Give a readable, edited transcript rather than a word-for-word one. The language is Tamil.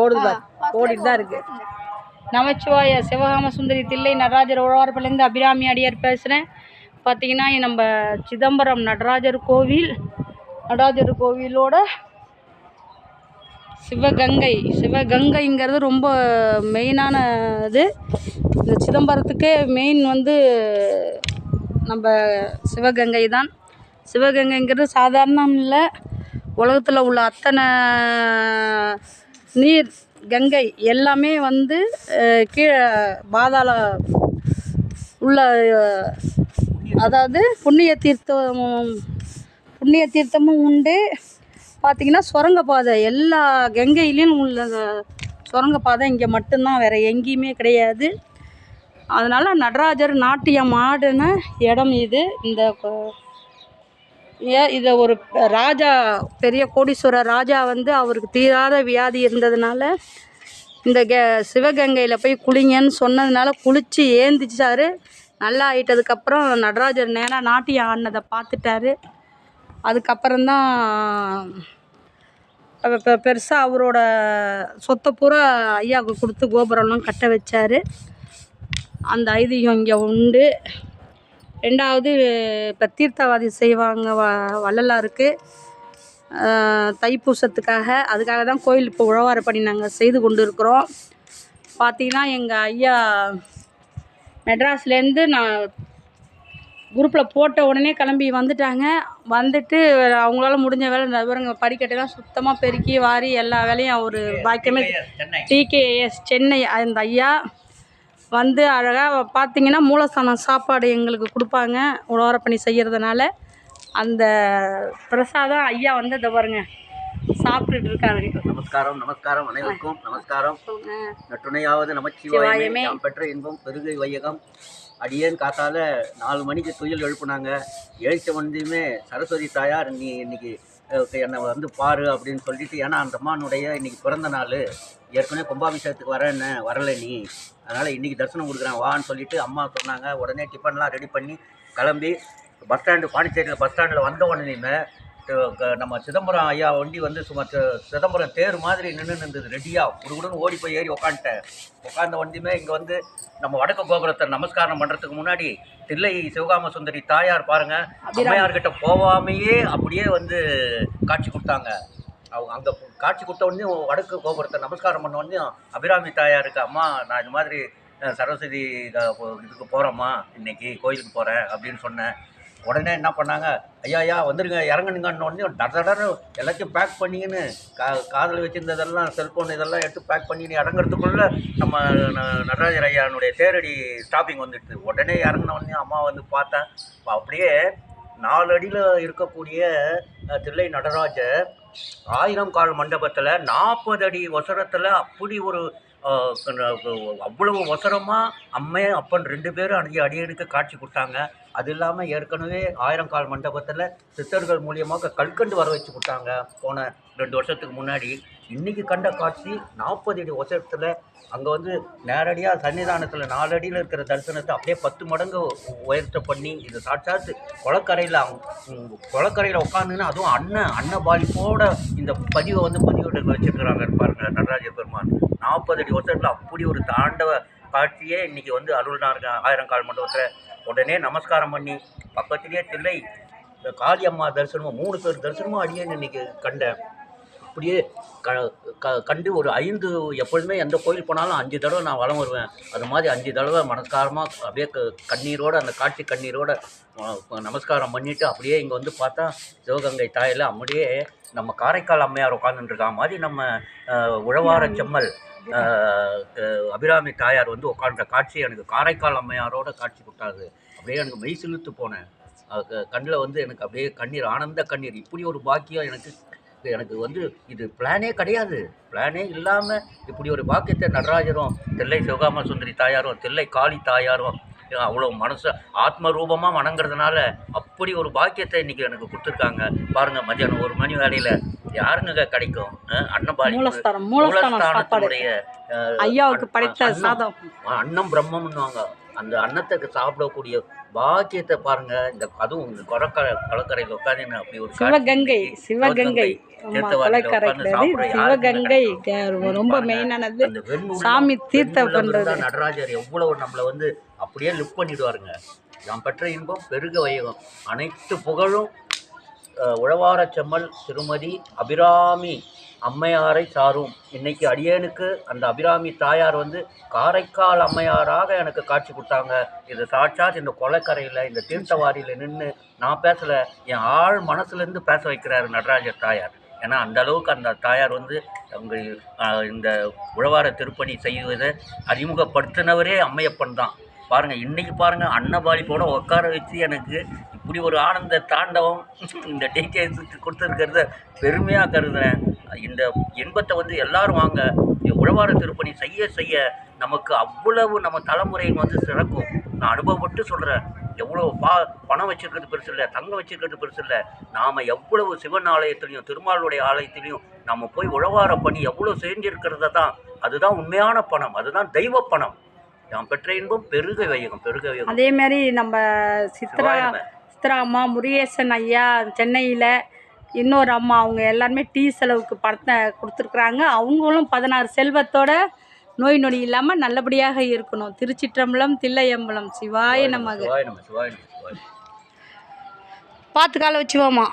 ஓடிட்டு தான் இருக்கு. நமச்சிவாய சிவகாம சுந்தரி தில்லை நடராஜர் உழவார்பிலேருந்து அபிராமி அடியார் பேசுகிறேன். பார்த்தீங்கன்னா நம்ம சிதம்பரம் நடராஜர் கோவிலோட சிவகங்கைங்கிறது ரொம்ப மெயினான இது. இந்த சிதம்பரத்துக்கே மெயின் வந்து நம்ம சிவகங்கை தான். சிவகங்கைங்கிறது சாதாரணம் இல்லை. உலகத்தில் உள்ள அத்தனை நீர் கங்கை எல்லாமே வந்து கீழே பாதாள உள்ள, அதாவது புண்ணிய தீர்த்தமும் உண்டு. பார்த்திங்கன்னா சுரங்கப்பாதை எல்லா கங்கையிலையும் உள்ள சுரங்கப்பாதை இங்கே மட்டும்தான், வேறு எங்கேயுமே கிடையாது. அதனால் நடராஜர் நாட்டியம் ஆடின இடம் இது. இதை ஒரு ராஜா, பெரிய கோடீஸ்வரர் ராஜா வந்து அவருக்கு தீராத வியாதி இருந்ததுனால இந்த சிவகங்கையில் போய் குளிங்கன்னு சொன்னதுனால குளித்து ஏந்திச்சார். நல்லா ஆகிட்டதுக்கப்புறம் நடராஜர் நேராக நாட்டியம் ஆடினதை பார்த்துட்டாரு. அதுக்கப்புறம்தான் பெருசாக அவரோட சொத்தை பூரா ஐயாவுக்கு கொடுத்து கோபுரம்லாம் கட்ட வச்சார். அந்த ஐதீகம் இங்கே உண்டு. ரெண்டாவது, இப்போ தீர்த்தவாதி செய்வாங்க வள்ளலாருக்கு அதுக்காக தான் கோயில் இப்போ உழவார பணி நாங்கள் செய்து கொண்டு இருக்கிறோம். பார்த்திங்கன்னா எங்கள் ஐயா மெட்ராஸ்லேருந்து நான் குரூப்பில் போட்ட உடனே கிளம்பி வந்துட்டாங்க. வந்துட்டு அவங்களால முடிஞ்ச வேலை இந்த விவரங்க படிக்கட்டெல்லாம் சுத்தமாக பெருக்கி வாரி எல்லா வேலையும் ஒரு பாக்கியமே டிகேஎஸ் சென்னை அந்த ஐயா வந்து அழகாக பார்த்திங்கன்னா மூலஸ்தானம் சாப்பாடு எங்களுக்கு கொடுப்பாங்க உழவாரப்பணி செய்கிறதுனால. அந்த பிரசாதம் ஐயா வந்து இதை பாருங்க சாப்பிட்டுட்டு இருக்காரு. நமஸ்காரம் அனைவருக்கும் நமஸ்காரம். நற்றுணையாவது நமச்சிவாயமே நாம் பெற்ற இன்பம் பெருகை வையகம். அடியேன் காத்தால 4 மணிக்கு துயில் எழுப்புனாங்க. எழுச்ச வந்தியுமே சரஸ்வதி தாயார் நீ இன்னைக்கு என்னை வந்து பாரு அப்படின்னு சொல்லிட்டு, ஏன்னா அந்த அம்மானுடைய இன்னைக்கு பிறந்த நாள், ஏற்கனவே கும்பாபிஷேகத்துக்கு வரலை நீ, அதனால் இன்றைக்கி தரிசனம் கொடுக்குறேன் வான்னு சொல்லிவிட்டு அம்மா சொன்னாங்க. உடனே டிஃபன்லாம் ரெடி பண்ணி கிளம்பி பாண்டிச்சேரியில் பஸ் ஸ்டாண்டில் வந்த உடனேயுமே நம்ம சிதம்பரம் ஐயா வண்டி வந்து சிதம்பரம் தேர் மாதிரி நின்றுது ரெடியாக. குடுகுடுன்னு ஓடி போய் ஏறி உட்காந்த வண்டியுமே இங்கே வந்து நம்ம வடக்கு கோபுரத்தை நமஸ்காரம் பண்ணுறதுக்கு முன்னாடி தில்லை சிவகாம சுந்தரி தாயார் பாருங்கள், அம்மையார்கிட்ட போகாமையே அப்படியே வந்து காட்சி கொடுத்தாங்க. அவங்க அங்கே காட்சி கொடுத்த உடனே வடக்கு கோபுரத்தை நமஸ்காரம் பண்ண உடனே அபிராமி தாயாருக்கு, அம்மா நான் இது மாதிரி சரஸ்வதி இதுக்கு போகிறேம்மா, இன்றைக்கி கோயிலுக்கு போகிறேன் அப்படின்னு சொன்னேன். உடனே என்ன பண்ணாங்க, ஐயா வந்துடுங்க இறங்குனுங்கன்னு உடனே டர் எல்லாத்தையும் பேக் பண்ணிங்கன்னு காதில் வச்சுருந்ததெல்லாம் செல்ஃபோன் இதெல்லாம் எடுத்து பேக் பண்ணின்னு இறங்குறதுக்குள்ளே நம்ம நடராஜர் ஐயானுடைய தேரடி ஸ்டாப்பிங் வந்துடுது. உடனே இறங்கின உடனே அம்மா வந்து பார்த்தேன். அப்படியே 4 அடியில் இருக்கக்கூடிய தில்லை நடராஜர் 1000 கால் மண்டபத்தில் 40 அடி ஒசரத்தில் அப்படி ஒரு அவ்வளவு ஒசரமாக அம்மையை அப்பன் 2 பேரும் அடியனுக்கு காட்சி கொடுத்தாங்க. அது இல்லாமல் ஏற்கனவே 1000 கால் மண்டபத்தில் சித்தர்கள் மூலியமாக கல்கண்டு வர வச்சு கொடுத்தாங்க போன 2 வருஷத்துக்கு முன்னாடி. இன்றைக்கி கண்ட காட்சி 40 அடி ஒசரத்தில் அங்கே வந்து நேரடியாக சன்னிதானத்தில் 4 அடியில் இருக்கிற தரிசனத்தை அப்படியே 10 மடங்கு உயர்த்த பண்ணி, இது சாட்சாத்து குளக்கரையில் உட்காந்துன்னு அதுவும் அன்னபாலிப்போட இந்த பதிவை வந்து பதிவிட்டு வச்சுருக்கிறாங்க பாருங்கள் நடராஜர் பெருமான். 40 அடி ஒசரத்தில் அப்படி ஒரு தாண்டவ காட்சியே இன்றைக்கி வந்து அருள்னாருங்க 1000 கால் மண்டபத்தில். உடனே நமஸ்காரம் பண்ணி பக்கத்துலேயே தில்லை காளியம்மா தரிசனமும் 3 பேர் தரிசனமும் அடியேன்னு இன்றைக்கி கண்டேன். அப்படியே கண்டு ஒரு 5 எப்பொழுதுமே எந்த கோயில் போனாலும் 5 தடவை நான் வலம் வருவேன். அது மாதிரி 5 தடவை மனஸ்காரமாக அப்படியே கண்ணீரோடு அந்த காட்சி கண்ணீரோடு நமஸ்காரம் பண்ணிவிட்டு அப்படியே இங்கே வந்து பார்த்தா சிவகங்கை தாயில் அப்படியே நம்ம காரைக்கால் அம்மையார் உட்காந்துருக்கா மாதிரி நம்ம உழவார செம்மல் அபிராமி தாயார் வந்து உட்காண்ட காட்சி எனக்கு காரைக்கால் அம்மையாரோட காட்சி கொடுத்தாரு. அப்படியே எனக்கு மெய் சிலுத்து போனேன். கண்ணில் வந்து எனக்கு அப்படியே கண்ணீர், ஆனந்த கண்ணீர். இப்படி ஒரு பாக்கியம் எனக்கு வந்து இது பிளானே கிடையாது. பிளானே இல்லாமல் இப்படி ஒரு பாக்கியத்தை நடராஜரும் தில்லை சிவகாம சுந்தரி தாயாரும் தில்லை காளி தாயாரும் அவ்வளோ மனசு ஆத்ம ரூபமாக வணங்குறதுனால அப்படி ஒரு பாக்கியத்தை இன்றைக்கி எனக்கு கொடுத்துருக்காங்க. பாருங்கள், மதியானம் 1 மணி வேலையில் யாருங்க கிடைக்கும்? அன்னபாலி மூலஸ்தானத்துடைய ஐயாவுக்கு படைத்த சாதம் அன்னம் பிரம்மம்னுவாங்க. அந்த அன்னத்துக்கு சாப்பிடக்கூடிய பாக்கியத்தை பாருங்கள். இந்த அதுவும் குளக்கரையில் உட்காந்து அப்படி ஒரு சிவகங்கை தீர்த்தவாரியில் உட்கார்ந்து சாப்பிட்ற சிவகங்கை ரொம்ப மெயினானது. அந்த வெண்முள்ளம் சாமி தீர்த்தம் பண்றது. நடராஜர் எவ்வளவு நம்மளை வந்து அப்படியே லிஃப்ட் பண்ணிடுவாருங்க. நாம் பெற்ற இன்பம் பெருக வையகம். அனைத்து புகழும் உழவார செம்மல் திருமதி அபிராமி அம்மையாரை சாரும். இன்னைக்கு அடியேனுக்கு அந்த அபிராமி தாயார் வந்து காரைக்கால் அம்மையாராக எனக்கு காட்சி கொடுத்தாங்க. இது சாட்சாத் இந்த கொலைக்கரையில் இந்த தீர்த்தவாரியில் நின்று நான் பேசலை, என் ஆழ் மனசுலேருந்து பேச வைக்கிறாரு நடராஜர் தாயார். ஏன்னா அந்த அளவுக்கு அந்த தாயார் வந்து அவங்க இந்த உழவார திருப்பணி செய்வதை அறிமுகப்படுத்தினவரே அம்மையப்பன் தான். பாருங்கள், இன்றைக்கி பாருங்கள், அன்னபாலிப்போட உட்கார வச்சு எனக்கு இப்படி ஒரு ஆனந்த தாண்டவம் இந்த டீச்சர்ஸ் கொடுத்துருக்கிறத பெருமையாக கருதுகிறேன். இந்த இன்பத்தை வந்து எல்லோரும் வாங்க. உழவார திருப்பணி செய்ய செய்ய நமக்கு அவ்வளவு நம்ம தலைமுறையின் வந்து சிறக்கும். நான் அனுபவப்பட்டு சொல்கிறேன். எவ்வளோ பணம் வச்சுருக்கிறது பெருசு இல்லை, தங்கம் வச்சுருக்கிறது பெருசு இல்லை. நாம் எவ்வளவு சிவன் ஆலயத்துலேயும் திருமாலுடைய ஆலயத்துலேயும் நம்ம போய் உழவார பண்ணி எவ்வளோ செஞ்சிருக்கிறத தான், அதுதான் உண்மையான பணம், அதுதான் தெய்வ பணம். நாம் பெற்ற இன்பம் பெருக வையகம், பெருக வையகம். அதே மாதிரி நம்ம சித்ரா அம்மா, முருகேசன் ஐயா சென்னையில், இன்னொரு அம்மா, அவங்க எல்லாருமே டீ செலவுக்கு பணத்தை கொடுத்துருக்குறாங்க. அவங்களும் 16 செல்வத்தோட நோய் நொடி இல்லாமல் நல்லபடியாக இருக்கணும். திருச்சிற்றம்பலம், தில்லையம்பலம், சிவாய நமக. பார்த்து காலை வச்சுவோமா.